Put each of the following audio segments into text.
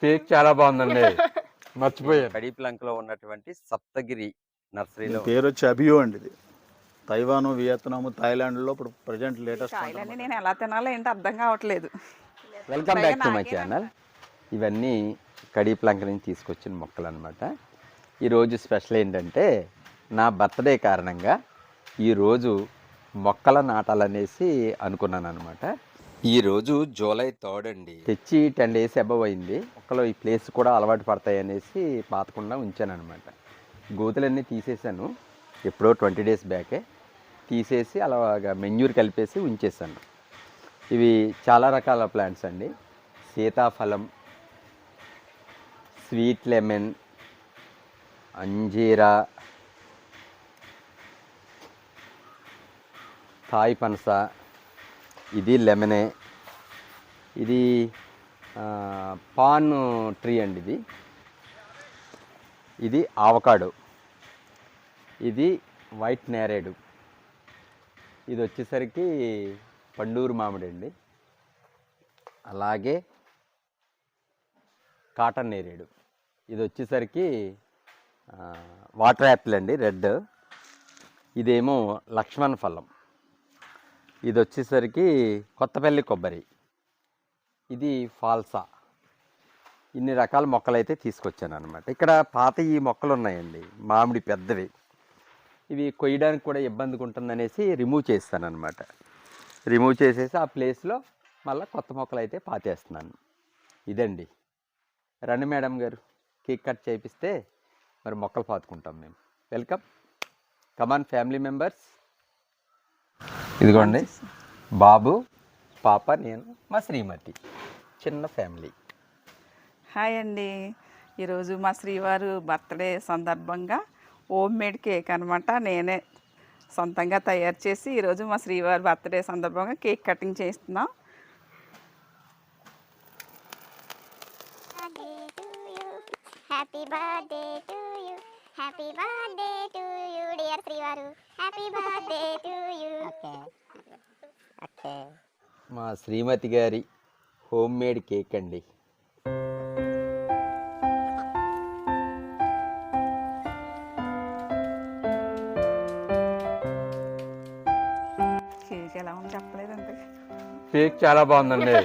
Cake చాలా బాగుందండి. మర్చిపోయాను. కడిప్లంకలో ఉన్నటువంటి సప్తగిరి నర్సరీలో పేరు వచ్చి అభియో అండి. ఇది తైవాను, వియత్నాము, థాయిలాండ్లో ఇప్పుడు ప్రజెంట్ లేటెస్ట్. కాయలన్నీ నేను ఎలా తినాలో ఏంటో అర్థం కావట్లేదు. Welcome back to my channel. ఇవన్నీ కడిప్లంక నుంచి తీసుకొచ్చిన మొక్కలు అనమాట. ఈరోజు స్పెషల్ ఏంటంటే నా బర్త్డే కారణంగా ఈరోజు మొక్కల నాటాలనేసి అనుకున్నాను అనమాట. ఈరోజు జూలై 3 అండి. తెచ్చి 10 days అబవ్ అయింది. మొక్కలు ఈ ప్లేస్ కూడా అలవాటు పడతాయి అనేసి పాతకుండా ఉంచాను అనమాట. గోతులన్నీ తీసేసాను ఎప్పుడో 20 days బ్యాకే తీసేసి అలాగా మెన్యూర్ కలిపేసి ఉంచేసాను. ఇవి చాలా రకాల ప్లాంట్స్ అండి. సీతాఫలం, స్వీట్ లెమన్, అంజీరా, థాయ్ పనస, ఇది లెమనే, ఇది పాన్ ట్రీ అండి. ఇది ఆవకాడో, ఇది వైట్ నేరేడు, ఇది వచ్చేసరికి పండూరు మామిడి అండి. అలాగే కాటన్ నేరేడు, ఇది వచ్చేసరికి వాటర్ యాపిల్ అండి, రెడ్. ఇదేమో లక్ష్మణ్ ఫలం, ఇది వచ్చేసరికి కొత్తపల్లి కొబ్బరి, ఇది ఫాల్సా. ఇన్ని రకాల మొక్కలు అయితే తీసుకొచ్చాను అనమాట. ఇక్కడ పాత ఈ మొక్కలు ఉన్నాయండి, మామిడి పెద్దవి. ఇవి కొయ్యడానికి కూడా ఇబ్బందిగా ఉంటుందనేసి రిమూవ్ చేస్తాను అనమాట. రిమూవ్ చేసేసి ఆ ప్లేస్లో మళ్ళీ కొత్త మొక్కలు అయితే పాతేస్తున్నాను. ఇదండి. రండి మేడం గారు, కేక్ కట్ చేపిస్తే మరి మొక్కలు పాతుకుంటాం మేము. వెల్కమ్, కమాన్ ఫ్యామిలీ మెంబర్స్. ఇదిగోండి, బాబు, పాప, నేను, మా శ్రీమతి, చిన్న ఫ్యామిలీ. హాయ్ అండి. ఈరోజు మా శ్రీవారు బర్త్డే సందర్భంగా హోమ్ మేడ్ కేక్ అనమాట. నేనే సొంతంగా తయారు చేసి ఈరోజు మా శ్రీవారి బర్త్డే సందర్భంగా కేక్ కటింగ్ చేస్తున్నాం. Happy birthday to you, happy birthday to you dear శ్రీవారు, happy birthday to you. Okay. మా శ్రీమతి గారి హోమ్ మేడ్ కేక్ అండి. కేక్ ఎలా ఉంది చెప్పలేదు అంతే. కేక్ చాలా బాగుందండి.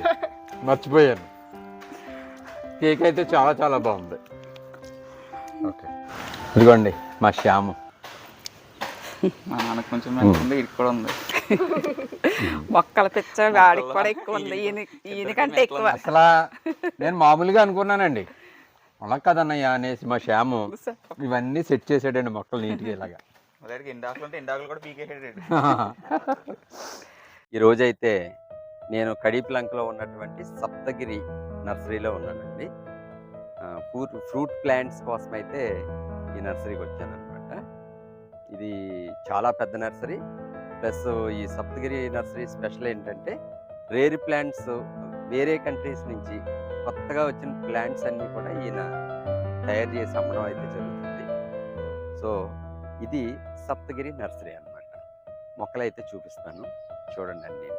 మర్చిపోయాను. కేక్ అయితే చాలా చాలా బాగుంది. ఓకే, ఇదిగోండి మా శ్యాము. మా నాన్నకు కొంచెం ఉంది, ఇది కూడా ఉంది. మొక్కల పిచ్చ వాడికి కూడా ఎక్కువ ఉంది, ఈయనకంటే ఎక్కువ. అసలు నేను మామూలుగా అనుకున్నానండి, అలా కదన్నయ్య అనేసి మా శ్యాము ఇవన్నీ సెట్ చేసాడండి మొక్కలు నీట్గా ఇలాగా. ఇండాకులు కూడా పీకేసాడు. ఈరోజైతే నేను కడిప్లంకలో ఉన్నటువంటి సప్తగిరి నర్సరీలో ఉన్నానండి. ఫ్రూట్ ప్లాంట్స్ కోసం అయితే ఈ నర్సరీకి వచ్చానమాట. ఇది చాలా పెద్ద నర్సరీ. ప్లస్ ఈ సప్తగిరి నర్సరీ స్పెషల్ ఏంటంటే రేర్ ప్లాంట్స్, వేరే కంట్రీస్ నుంచి కొత్తగా వచ్చిన ప్లాంట్స్ అన్నీ కూడా ఈయన తయారు చేసి అమ్మడం అయితే జరుగుతుంది. సో ఇది సప్తగిరి నర్సరీ అన్నమాట. మొక్కలు అయితే చూపిస్తాను, చూడండి అండి.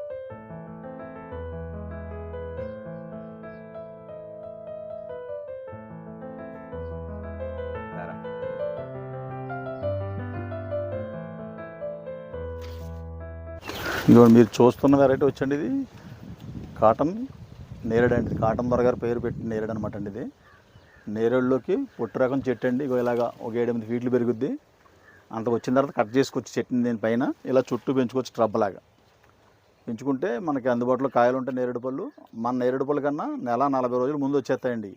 ఇదిగో మీరు చూస్తున్న వెరైటీ వచ్చండి, ఇది కాటన్ నేరేడు అండి. కాటన్ దొరగారు పేరు పెట్టిన నేరేడు అనమాట అండి. ఇది నేరేడులోకి పొట్టు రకం చెట్టు అండి. ఇగో ఇలాగా ఒక 7-8 ఫీట్లు పెరుగుద్ది. అంత వచ్చిన తర్వాత కట్ చేసుకోవచ్చు చెట్టుని. దీనిపైన ఇలా చుట్టూ పెంచుకోవచ్చు, ట్రబ్ లాగా పెంచుకుంటే మనకి అందుబాటులో కాయలు ఉంటాయి. నేరేడు పళ్ళు మన నేరేడు పళ్ళు కన్నా నెల 40 రోజులు ముందు వచ్చేస్తాయండి.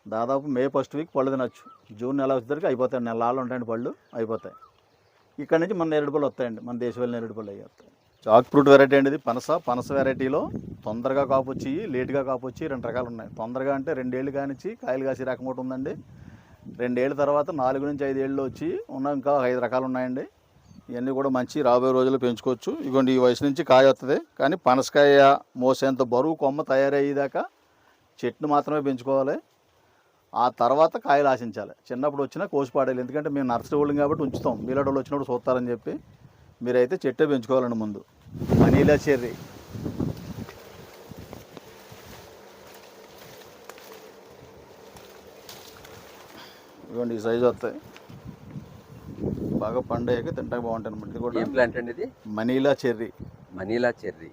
దాదాపు మే 1st వీక్ పళ్ళు తినచ్చు. జూన్ నెల వచ్చేసరికి అయిపోతాయి, నెలలు ఉంటాయండి పళ్ళు, అయిపోతాయి. ఇక్కడ నుంచి మన నేరేడు పళ్ళు వస్తాయండి, మన దేశవాళీ నేరేడు పళ్ళు అయ్యి వస్తాయి. జాక్ ఫ్రూట్ వెరైటీ అండి. ఇది పనస వెరైటీలో తొందరగా కాపు వచ్చి లేట్గా కాపు వచ్చి 2 రకాలు ఉన్నాయి. తొందరగా అంటే 2 ఏళ్ళు కానిచ్చి కాయలు కాసి రకం ఒకటి ఉందండి. 2 ఏళ్ళ తర్వాత 4 నుంచి 5 ఏళ్ళు వచ్చి ఉన్న ఇంకా 5 రకాలు ఉన్నాయండి. ఇవన్నీ కూడా మంచి రాబోయే రోజుల్లో పెంచుకోవచ్చు. ఇదిగోండి, ఈ వయసు నుంచి కాయ వస్తుంది. కానీ పనసకాయ మోసేంత బరువు కొమ్మ తయారయ్యేదాకా చెట్టును మాత్రమే పెంచుకోవాలి. ఆ తర్వాత కాయలు ఆశించాలి. చిన్నప్పుడు వచ్చినా కోసి పాడేయాలి. ఎందుకంటే మేము నర్సరీ హోల్డింగ్ కాబట్టి ఉంచుతాం, మీలాంటి వాళ్ళు వచ్చినప్పుడు చూస్తారని చెప్పి. మీరైతే చెట్టే పెంచుకోవాలండి ముందు. మనీలా చెర్రీ ఇవ్వండి ఈ సైజు వస్తాయి, బాగా పండయ్యాక తింటాక బాగుంటాయి అనమాట. ఇది కూడా ఏం ప్లాంట్ అండి ఇది? Manila cherry. Manila cherry.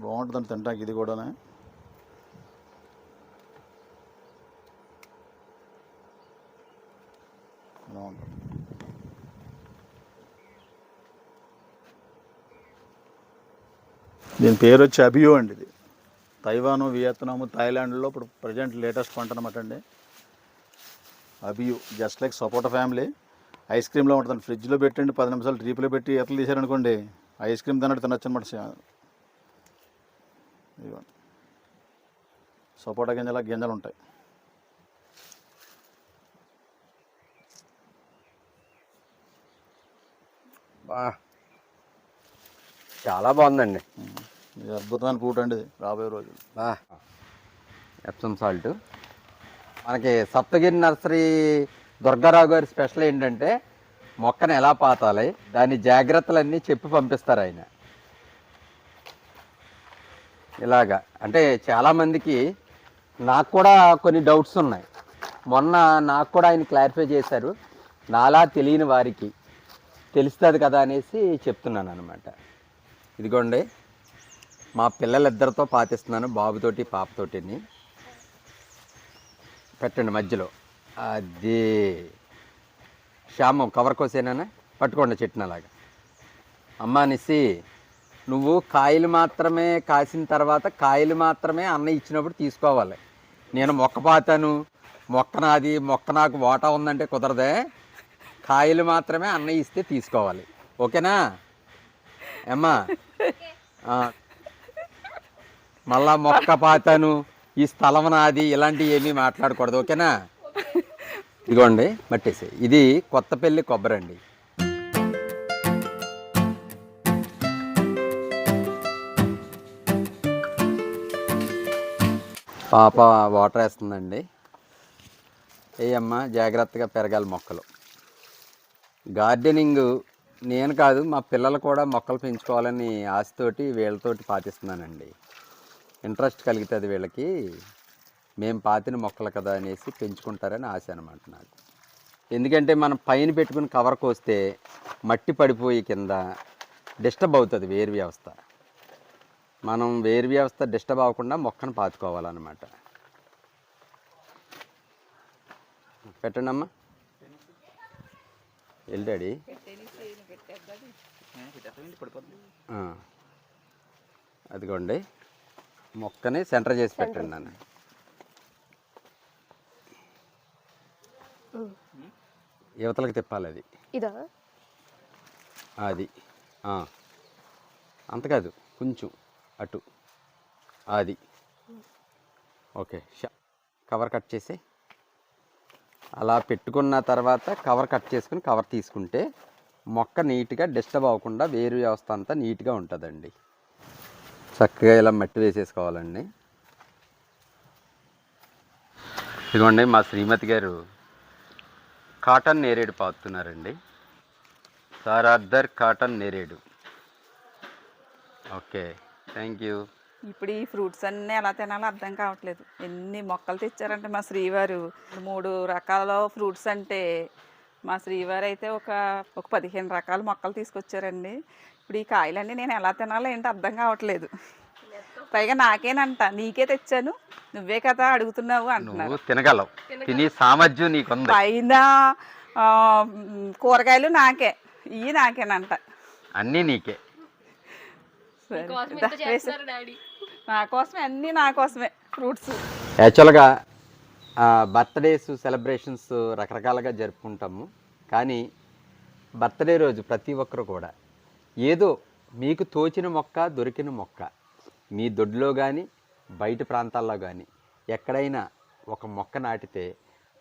బాగుంటుందండి తింటాక ఇది కూడా. బాగుంటుంది. దీని పేరు వచ్చి అబియో అండి. ఇది తైవాను, వియత్నాము, థాయిలాండ్లో ఇప్పుడు ప్రజెంట్ లేటెస్ట్ పంట అనమాట అండి అబియు. జస్ట్ లైక్ సపోటా ఫ్యామిలీ. ఐస్ క్రీమ్లో ఉంటుంది, ఫ్రిడ్జ్లో పెట్టండి 10 నిమిషాలు డ్రీప్లో పెట్టి ఎట్లా తీసారనుకోండి ఐస్ క్రీమ్ తిన్నట్టు తినొచ్చు అనమాట. ఇదిగోండి సపోటా గింజలు ఉంటాయి. చాలా బాగుందండి. ఇది అద్భుతమైన ఫ్రూట్ అండి రాబోయే రోజులు. Epsom salt. మనకి సప్తగిరి నర్సరీ దుర్గారావు గారి స్పెషల్ ఏంటంటే మొక్కను ఎలా పాతాలి, దాని జాగ్రత్తలన్నీ చెప్పి పంపిస్తారు ఆయన. ఇలాగా అంటే చాలామందికి, నాకు కూడా కొన్ని డౌట్స్ ఉన్నాయి. మొన్న నాకు కూడా ఆయన క్లారిఫై చేశారు. నాలా తెలియని వారికి తెలుస్తుంది కదా అనేసి చెప్తున్నాను అనమాట. ఇదిగోండి మా పిల్లలిద్దరితో పాతిస్తున్నాను, బాబుతోటి పాపతోటిని. పెట్టండి మధ్యలో. అది శ్యామం కవర్ కోసేనా పట్టుకోండి చెట్టున అలాగా. అమ్మా నిస్సి, నువ్వు కాయలు మాత్రమే కాసిన తర్వాత కాయలు మాత్రమే అన్న ఇచ్చినప్పుడు తీసుకోవాలి. నేను మొక్క పాతాను, మొక్క నాది, మొక్క నాకు వాటా ఉందంటే కుదరదే. కాయలు మాత్రమే అన్న ఇస్తే తీసుకోవాలి, ఓకేనా అమ్మా? మళ్ళా మొక్క పాతాను, ఈ స్థలం నాది, ఇలాంటివి ఏమీ మాట్లాడకూడదు, ఓకేనా? ఇదిగోండి మట్టేసి. ఇది కొత్తపల్లి కొబ్బరి అండి. పాప వాటర్ వేస్తుందండి. ఏయమ్మా జాగ్రత్తగా పెరగాలి మొక్కలు. గార్డెనింగ్ నేను కాదు, మా పిల్లలు కూడా మొక్కలు పెంచుకోవాలని ఆశతోటి వీళ్ళతోటి పాటిస్తున్నానండి. ఇంట్రెస్ట్ కలుగుతుంది వీళ్ళకి, మేము పాతిన మొక్కలు కదా అనేసి పెంచుకుంటారని ఆశ అనమాట నాకు. ఎందుకంటే మనం పైన పెట్టుకుని కవర్ కోస్తే మట్టి పడిపోయి కింద డిస్టర్బ్ అవుతుంది వేరు వ్యవస్థ. మనం వేరు వ్యవస్థ డిస్టర్బ్ అవ్వకుండా మొక్కను పాతుకోవాలన్నమాట. పెట్టండి అమ్మా. వెళ్ళాడి అదిగోండి మొక్కని సెంటర్ చేసి పెట్టండి నాన్న. యువతలకు తిప్పాలి అది. ఇదా అది అంత కాదు, కొంచెం అటు. అది ఓకే. కవర్ కట్ చేసి అలా పెట్టుకున్న తర్వాత కవర్ కట్ చేసుకుని కవర్ తీసుకుంటే మొక్క నీట్గా డిస్టర్బ్ అవ్వకుండా వేరు వ్యవస్థ అంతా నీట్గా ఉంటుందండి. చక్కగా ఇలా మట్టి వేసేసుకోవాలండి. ఇదిగోండి మా శ్రీమతి గారు కాటన్ నేరేడు పాతున్నారండి. సారార్థర్ కాటన్ నేరేడు. Okay, thank you. ఇప్పుడు ఈ ఫ్రూట్స్ అన్నీ ఎలా తినాలో అర్థం కావట్లేదు. ఎన్ని మొక్కలు తెచ్చారంటే మా శ్రీవారు. 3 రకాల ఫ్రూట్స్ అంటే మా శ్రీవారు అయితే ఒక 15 రకాల మొక్కలు తీసుకొచ్చారండి. ఇప్పుడు ఈ కాయలన్నీ నేను ఎలా తినాలో ఏంటో అర్థం కావట్లేదు. పైగా నాకేనంట, నీకే తెచ్చాను, నువ్వే కదా అడుగుతున్నావు అంటున్నారు. తినగలవు, తినే సామర్థ్యం నీకుంది. పైన కూరగాయలు నాకే, ఇవి నాకేనంట, అన్నీ నీకే. నా కోసమే, అన్నీ నా కోసమే ఫ్రూట్స్. యాక్చువల్గా బర్త్డేస్ సెలబ్రేషన్స్ రకరకాలుగా జరుపుకుంటాము. కానీ బర్త్డే రోజు ప్రతి ఒక్కరు కూడా ఏదో మీకు తోచిన మొక్క, దొరికిన మొక్క మీ దొడ్లో కానీ బయట ప్రాంతాల్లో కానీ ఎక్కడైనా ఒక మొక్క నాటితే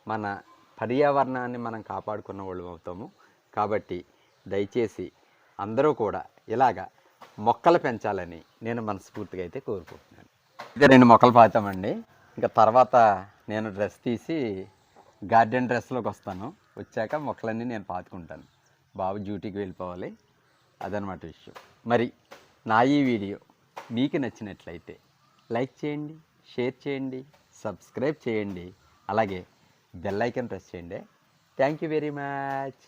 మన పర్యావరణాన్ని మనం కాపాడుకున్న వాళ్ళు అవుతాము. కాబట్టి దయచేసి అందరూ కూడా ఇలాగా మొక్కలు పెంచాలని నేను మనస్ఫూర్తిగా అయితే కోరుకుంటున్నాను. ఇదే 2 మొక్కలు పాతామండి. ఇంకా తర్వాత నేను డ్రెస్ తీసి గార్డెన్ డ్రెస్లోకి వస్తాను. వచ్చాక మొక్కలన్నీ నేను పాతుకుంటాను. బాబు డ్యూటీకి వెళ్ళిపోవాలి, అదనమాట విషయం. మరి నా ఈ వీడియో మీకు నచ్చినట్లయితే లైక్ చేయండి, షేర్ చేయండి, సబ్స్క్రైబ్ చేయండి, అలాగే బెల్ ఐకాన్ ప్రెస్ చేయండి. Thank you very much.